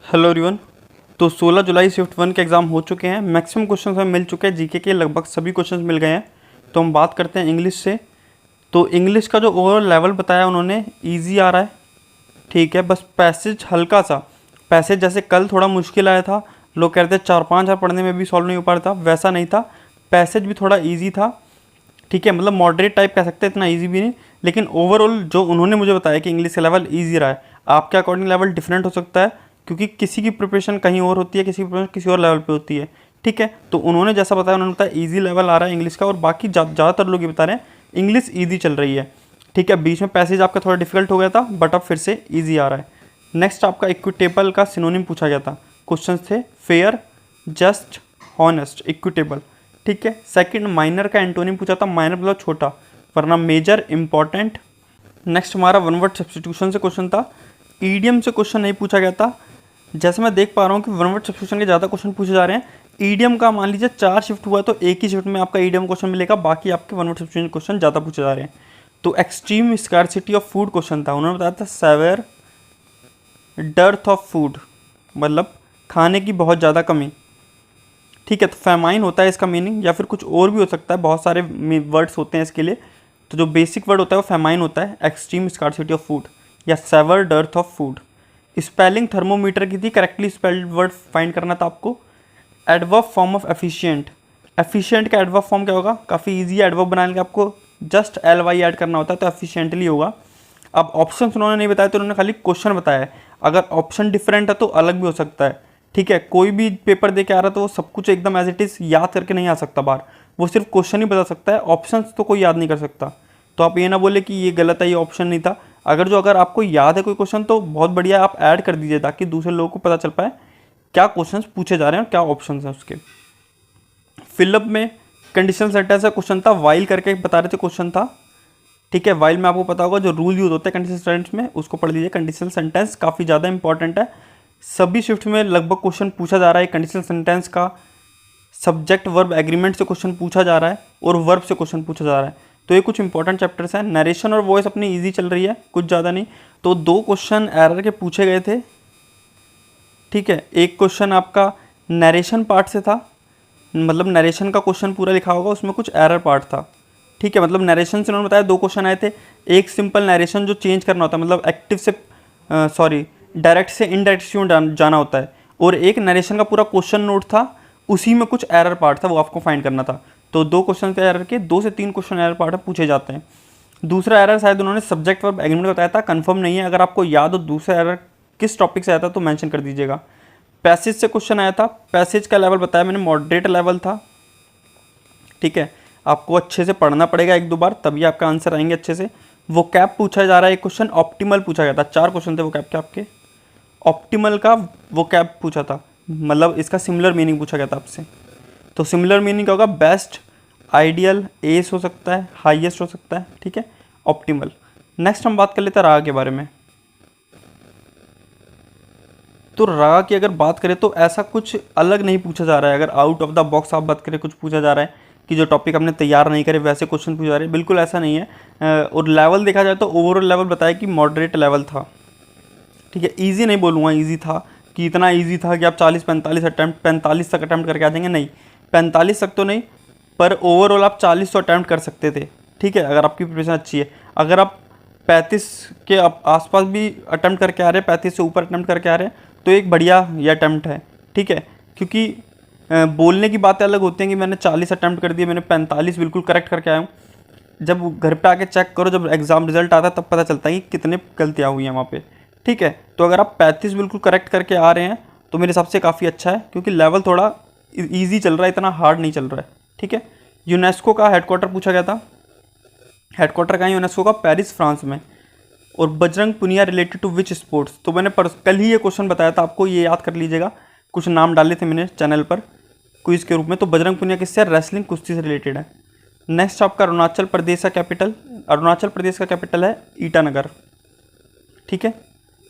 Hello everyone. तो 16 जुलाई shift 1 के exam हो चुके हैं। मैक्सिमम क्वेश्चंस हमें मिल चुके हैं, जीके के लगभग सभी क्वेश्चंस मिल गए हैं। तो हम बात करते हैं इंग्लिश से। तो इंग्लिश का जो ओवरऑल लेवल बताया उन्होंने, इजी आ रहा है, ठीक है। बस पैसेज हल्का सा, पैसेज जैसे कल थोड़ा मुश्किल आया था, लोग कहते हैं 4-5 बार पढ़ने में भी सॉल्व नहीं हो पा रहा था, वैसा नहीं था। पैसेज भी थोड़ा ईजी था, ठीक है, मतलब मॉडरेट टाइप कह सकते हैं, इतना इजी भी नहीं। लेकिन ओवरऑल जो उन्होंने मुझे बताया कि इंग्लिश का लेवल इजी रहा है। आपके अकॉर्डिंग लेवल डिफरेंट हो सकता है, क्योंकि किसी की प्रिपरेशन कहीं और होती है, किसी की प्रिपरेशन किसी और लेवल पे होती है, ठीक है। तो उन्होंने जैसा बताया, उन्होंने बताया ईजी लेवल आ रहा है इंग्लिश का, और बाकी ज़्यादातर लोग ये बता रहे हैं इंग्लिश ईजी चल रही है, ठीक है। बीच में पैसेज आपका थोड़ा डिफिकल्ट हो गया था, बट अब फिर से ईजी आ रहा है। नेक्स्ट आपका इक्विटेबल का सिनोनिम पूछा गया था। क्वेश्चन थे फेयर, जस्ट, हॉनेस्ट, इक्विटेबल, ठीक है। सेकंड माइनर का एंटोनिम पूछा था। माइनर मतलब छोटा, वरना मेजर, इंपॉर्टेंट। नेक्स्ट हमारा वन वर्ड सब्स्टिट्यूशन से क्वेश्चन था। ईडियम से क्वेश्चन नहीं पूछा गया था। जैसे मैं देख पा रहा हूँ कि वन वर्ड सब्स्टिट्यूशन के ज़्यादा क्वेश्चन पूछे जा रहे हैं। ईडियम का मान लीजिए 4 शिफ्ट हुआ तो एक ही शिफ्ट में आपका ईडियम क्वेश्चन मिलेगा, बाकी आपके वन वर्ड सब्स्टिट्यूशन क्वेश्चन ज़्यादा पूछे जा रहे हैं। तो extreme scarcity of food question था। उन्होंने बताया था सेवर डर्थ ऑफ फूड, मतलब खाने की बहुत ज़्यादा कमी, ठीक है। तो फैमाइन होता है इसका मीनिंग, या फिर कुछ और भी हो सकता है, बहुत सारे वर्ड्स होते हैं इसके लिए। तो जो बेसिक वर्ड होता है वो फैमाइन होता है, एक्सट्रीम स्कार्सिटी ऑफ फूड या severe dearth of food. Spelling thermometer की थी, करेक्टली स्पेल्ड वर्ड फाइंड करना था आपको। Adverb form of efficient, efficient का एडवर्ब फॉर्म क्या होगा? काफ़ी ईजी एडवर्ब बनाने के आपको जस्ट ly ऐड करना होता है, तो एफिशिएंटली होगा। अब ऑप्शन उन्होंने नहीं बताया, तो उन्होंने खाली क्वेश्चन बताया है। अगर ऑप्शन डिफरेंट है तो अलग भी हो सकता है, ठीक है। कोई भी पेपर दे के आ रहा तो वो सब कुछ एकदम एज इट इज़ याद करके नहीं आ सकता बाहर, वो सिर्फ क्वेश्चन ही बता सकता है, ऑप्शन तो कोई याद नहीं कर सकता। तो आप ये ना बोले कि ये गलत है, ये ऑप्शन नहीं था। अगर आपको याद है कोई क्वेश्चन तो बहुत बढ़िया, आप ऐड कर दीजिए ताकि दूसरे लोगों को पता चल पाए क्या क्वेश्चन पूछे जा रहे हैं और क्या ऑप्शन हैं उसके। फिलअप में कंडीशनल सेंटेंस का क्वेश्चन था, वाइल करके बता रहे थे क्वेश्चन था, ठीक है। वाइल में आपको पता होगा जो रूल यूज होते हैं कंडीशनल सेंटेंस में, उसको पढ़ लीजिए। कंडीशनल सेंटेंस काफ़ी ज़्यादा इंपॉर्टेंट है, सभी शिफ्ट में लगभग क्वेश्चन पूछा जा रहा है कंडीशनल सेंटेंस का। सब्जेक्ट वर्ब एग्रीमेंट से क्वेश्चन पूछा जा रहा है और वर्ब से क्वेश्चन पूछा जा रहा है। तो ये कुछ इंपॉर्टेंट चैप्टर्स हैं। नरेशन और वॉइस अपनी ईजी चल रही है, कुछ ज़्यादा नहीं। तो 2 क्वेश्चन एरर के पूछे गए थे, ठीक है। एक क्वेश्चन आपका नरेशन पार्ट से था, मतलब नरेशन का क्वेश्चन पूरा लिखा होगा, उसमें कुछ एरर पार्ट था, ठीक है। मतलब नरेशन से उन्होंने बताया 2 क्वेश्चन आए थे। एक सिंपल नरेशन जो चेंज करना होता है, मतलब एक्टिव से डायरेक्ट से इनडायरेक्ट क्यों जाना होता है, और एक नरेशन का पूरा क्वेश्चन नोट था, उसी में कुछ एरर पार्ट था, वो आपको फाइंड करना था। तो 2 क्वेश्चन थे एरर के, 2 से 3 क्वेश्चन एरर पार्ट पूछे जाते हैं। दूसरा एरर शायद उन्होंने सब्जेक्ट वर्ब एग्रीमेंट बताया था, कंफर्म नहीं है। अगर आपको याद हो दूसरा एरर किस टॉपिक से आया था तो मेंशन कर दीजिएगा। पैसेज से क्वेश्चन आया था, पैसेज का लेवल बताया मैंने, मॉडरेट लेवल था, ठीक है। आपको अच्छे से पढ़ना पड़ेगा 1-2 बार, तभी आपका आंसर आएंगे अच्छे से। वो कैप पूछा जा रहा है एक क्वेश्चन, ऑप्टिमल पूछा गया था। 4 क्वेश्चन थे वो कैप के आपके। ऑप्टिमल का वो कैप पूछा था, मतलब इसका सिमिलर मीनिंग पूछा गया था आपसे। तो सिमिलर मीनिंग क्या होगा? बेस्ट, आइडियल, एस हो सकता है, हाईएस्ट हो सकता है, ठीक है, ऑप्टिमल। नेक्स्ट हम बात कर लेते हैं राग के बारे में। तो राग की अगर बात करें तो ऐसा कुछ अलग नहीं पूछा जा रहा है। अगर आउट ऑफ द बॉक्स आप बात करें, कुछ पूछा जा रहा है कि जो टॉपिक हमने तैयार नहीं करे वैसे क्वेश्चन पूछे जा रहे हैं, बिल्कुल ऐसा नहीं है। और लेवल देखा जाए तो ओवरऑल लेवल बताया कि मॉडरेट लेवल था, ठीक है। ईजी नहीं बोलूँगा, ईजी था कि इतना ईजी था कि आप 40-45 अटैम्प्ट 45 तक अटैम्प्ट करके आ जाएंगे, नहीं 45 तक तो नहीं, पर ओवरऑल आप 40 तो अटैम्प्ट कर सकते थे, ठीक है, अगर आपकी प्रिपरेशन अच्छी है। अगर आप 35 के आसपास भी अटैम्प्ट करके आ रहे हैं, 35 से ऊपर अटैम्प्ट करके आ रहे हैं, तो एक बढ़िया ये अटैम्प्ट है, ठीक है। क्योंकि बोलने की बातें अलग होती हैं कि मैंने 40 अटैम्प्ट कर दिए, मैंने 45 बिल्कुल करेक्ट करके आया हूँ। जब घर पे आके चेक करो, जब एग्ज़ाम रिजल्ट आता है तब पता चलता है कि कितने गलतियाँ हुई हैं वहाँ पे, ठीक है। तो अगर आप 35 बिल्कुल करेक्ट करके आ रहे हैं तो मेरे हिसाब से काफ़ी अच्छा है, क्योंकि लेवल थोड़ा ईजी चल रहा है, इतना हार्ड नहीं चल रहा है, ठीक है। यूनेस्को का हेडक्वार्टर पूछा गया था। हेडक्वार्टर कहाँ है यूनेस्को का? पेरिस, फ्रांस में। और Bajrang Punia related to which sports? तो मैंने कल ही ये क्वेश्चन बताया था आपको, ये याद कर लीजिएगा। कुछ नाम डाले थे मैंने चैनल पर क्विज के रूप में। तो बजरंग पुनिया किससे? रेसलिंग, कुश्ती से रिलेटेड है। नेक्स्ट आपका अरुणाचल प्रदेश का कैपिटल, अरुणाचल प्रदेश का कैपिटल है ईटानगर, ठीक है।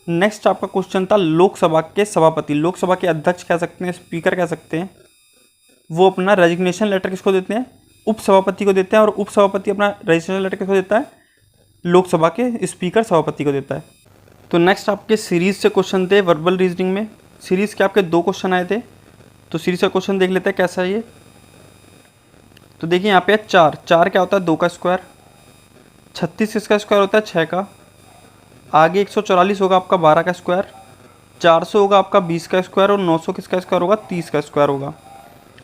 नेक्स्ट आपका क्वेश्चन था लोकसभा के सभापति, लोकसभा के अध्यक्ष कह सकते हैं, स्पीकर कह सकते हैं, वो अपना रेजिग्नेशन लेटर किसको देते हैं? उपसभापति को देते हैं। और उपसभापति अपना रेजिग्नेशन लेटर किसको देता है? लोकसभा के स्पीकर सभापति को देता है। तो नेक्स्ट आपके सीरीज से क्वेश्चन थे वर्बल रीजनिंग में। सीरीज़ के आपके 2 क्वेश्चन आए थे, तो सीरीज़ का क्वेश्चन देख लेते हैं कैसा है ये। तो देखिए यहाँ पे 4 4 क्या होता है 2 का स्क्वायर, 36 किसका स्क्वायर होता है 6 का, आगे 144 होगा आपका 12 का स्क्वायर, 400 होगा आपका 20 का स्क्वायर और 900 किसका स्क्वायर होगा 30 का स्क्वायर होगा।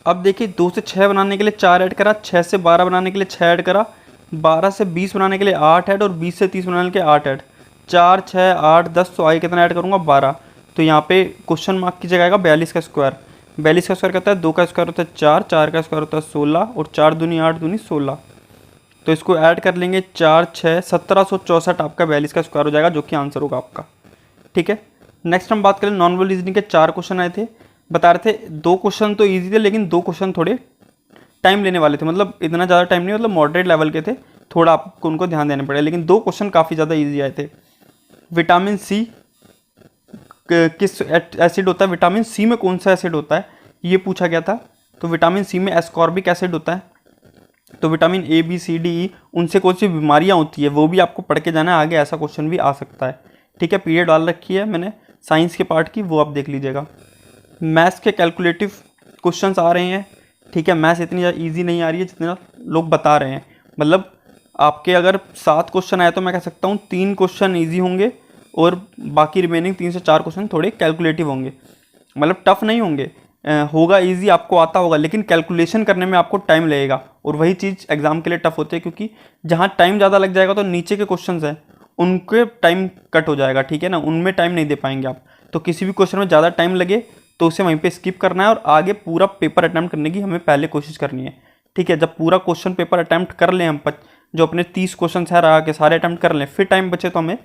अब देखिए 2 से 6 बनाने के लिए 4 ऐड करा, 6 से 12 बनाने के लिए 6 ऐड करा, 12 से 20 बनाने के लिए 8 ऐड और 20 से 30 बनाने के लिए 8 ऐड, 4 6 8 10, तो आगे कितना ऐड करूँगा 12। तो यहाँ पे क्वेश्चन मार्क की जगह आएगा 42 का स्क्वायर। 42 का स्क्वायर कहता है 2 का स्क्वायर होता है 4, 4 का स्क्वायर होता है 16 और 4 दूनी 8 दूनी 16। तो इसको ऐड कर लेंगे 4 6 1764 आपका 42 का स्क्वायर हो जाएगा, जो कि आंसर होगा आपका। ठीक है, नेक्स्ट हम बात करें नॉन वर्बल रीजनिंग के 4 क्वेश्चन आए थे। बता रहे थे 2 क्वेश्चन तो ईजी थे, लेकिन 2 क्वेश्चन थोड़े टाइम लेने वाले थे, मतलब इतना ज़्यादा टाइम नहीं, मतलब मॉडरेट लेवल के थे, थोड़ा आपको उनको ध्यान देना पड़ेगा। लेकिन 2 क्वेश्चन काफ़ी ज़्यादा ईजी आए थे। विटामिन सी किस एसिड होता है, विटामिन सी में कौन सा एसिड होता है, ये पूछा गया था। तो विटामिन सी में एस्कॉर्बिक एसिड होता है। तो vitamin A B C D E उनसे कौन सी बीमारियाँ होती है वो भी आपको पढ़ के जाना है, आगे ऐसा क्वेश्चन भी आ सकता है। ठीक है, पीरियड डाल रखी है मैंने साइंस के पार्ट की, वो आप देख लीजिएगा। मैथ्स के कैलकुलेटिव क्वेश्चंस आ रहे हैं। ठीक है, मैथ्स इतनी ज़्यादा ईजी नहीं आ रही है जितना लोग बता रहे हैं। मतलब आपके अगर 7 क्वेश्चन आए तो मैं कह सकता हूँ 3 क्वेश्चन ईजी होंगे और बाकी रिमेनिंग 3 से 4 क्वेश्चन थोड़े कैलकुलेटिव होंगे। मतलब टफ नहीं होंगे, होगा ईजी, आपको आता होगा, लेकिन कैलकुलेशन करने में आपको टाइम लगेगा। और वही चीज़ एग्जाम के लिए टफ होती है, क्योंकि जहाँ टाइम ज़्यादा लग जाएगा तो नीचे के क्वेश्चंस हैं उनके टाइम कट हो जाएगा। ठीक है ना, उनमें टाइम नहीं दे पाएंगे आप। तो किसी भी क्वेश्चन में ज़्यादा टाइम लगे तो उसे वहीं पे स्किप करना है और आगे पूरा पेपर अटैम्प्ट करने की हमें पहले कोशिश करनी है। ठीक है, जब पूरा क्वेश्चन पेपर अटैम्प्ट कर लें हम, जो अपने 30 क्वेश्चन है रहा के सारे अटैम्प्ट कर लें, फिर टाइम बचे तो हमें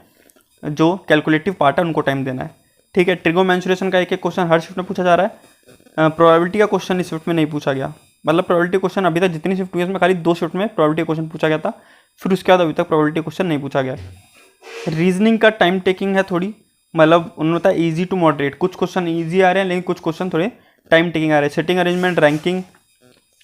जो कैलकुलेटिव पार्ट है उनको टाइम देना है। ठीक है, ट्रिगोमेंसुरेशन का एक एक क्वेश्चन हर शिफ्ट में पूछा जा रहा है। प्रोबेबिलिटी का क्वेश्चन इस शिफ्ट में नहीं पूछा गया, मतलब प्रोबेबिलिटी क्वेश्चन अभी तक जितनी शिफ्ट हुई है उसमें खाली 2 शिफ्ट में प्रोबेबिलिटी क्वेश्चन पूछा गया था, फिर उसके बाद अभी तक प्रोबेबिलिटी क्वेश्चन नहीं पूछा गया। रीजनिंग का टाइम टेकिंग है थोड़ी, मतलब उन्होंने बताया ईजी टू मॉडरेट, कुछ क्वेश्चन ईजी आ रहे हैं लेकिन कुछ क्वेश्चन थोड़े टाइम टेकिंग आ रहे हैं। सेटिंग अरेंजमेंट, रैंकिंग,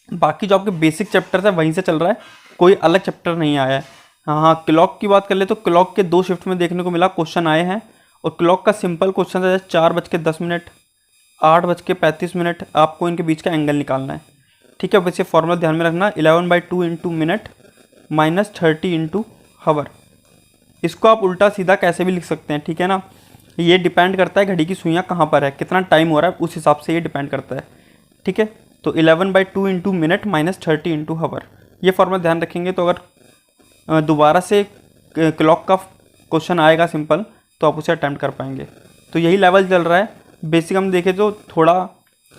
बाकी जो आपके बेसिक चैप्टर्स है वहीं से चल रहा है, कोई अलग चैप्टर नहीं आया है। हाँ, क्लॉक की बात कर ले तो क्लॉक के 2 शिफ्ट में देखने को मिला क्वेश्चन आए हैं, और क्लॉक का सिंपल क्वेश्चन है 4:10, 8:35, आपको इनके बीच का एंगल निकालना है। ठीक है, वैसे फॉर्मूला ध्यान में रखना, 11/2 इंटू मिनट माइनस 30 इंटू हावर। इसको आप उल्टा सीधा कैसे भी लिख सकते हैं। ठीक है ना, ये डिपेंड करता है घड़ी की सुइयाँ कहाँ पर है, कितना टाइम हो रहा है, उस हिसाब से ये डिपेंड करता है। ठीक है, तो 11/2 इंटू मिनट माइनस 30 इंटू हावर, ये फॉर्मूला ध्यान रखेंगे तो अगर दोबारा से क्लॉक का क्वेश्चन आएगा सिंपल तो आप उसे अटैम्प्ट कर पाएंगे। तो यही लेवल चल रहा है। बेसिक हम देखें तो थोड़ा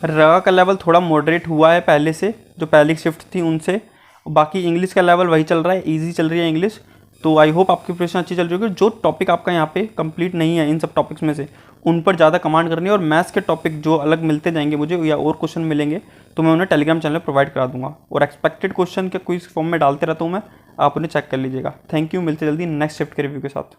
रगा का लेवल थोड़ा मॉडरेट हुआ है पहले से, जो पहली शिफ्ट थी उनसे। बाकी इंग्लिश का लेवल वही चल रहा है, ईजी चल रही है इंग्लिश। तो आई होप आपकी प्रिपरेशन अच्छी चल रही होगी। जो टॉपिक आपका यहाँ पे कंप्लीट नहीं है इन सब टॉपिक्स में से, उन पर ज़्यादा कमांड करनी है, और मैथ्स के टॉपिक जो अलग मिलते जाएंगे मुझे या और क्वेश्चन मिलेंगे तो मैं उन्हें टेलीग्राम चैनल प्रोवाइड करा दूंगा, और एक्सपेक्टेड क्वेश्चन के क्विज फॉर्म में डालते रहता हूँ मैं, आप उन्हें चेक कर लीजिएगा। थैंक यू, मिलते जल्दी नेक्स्ट शिफ्ट के रिव्यू के साथ।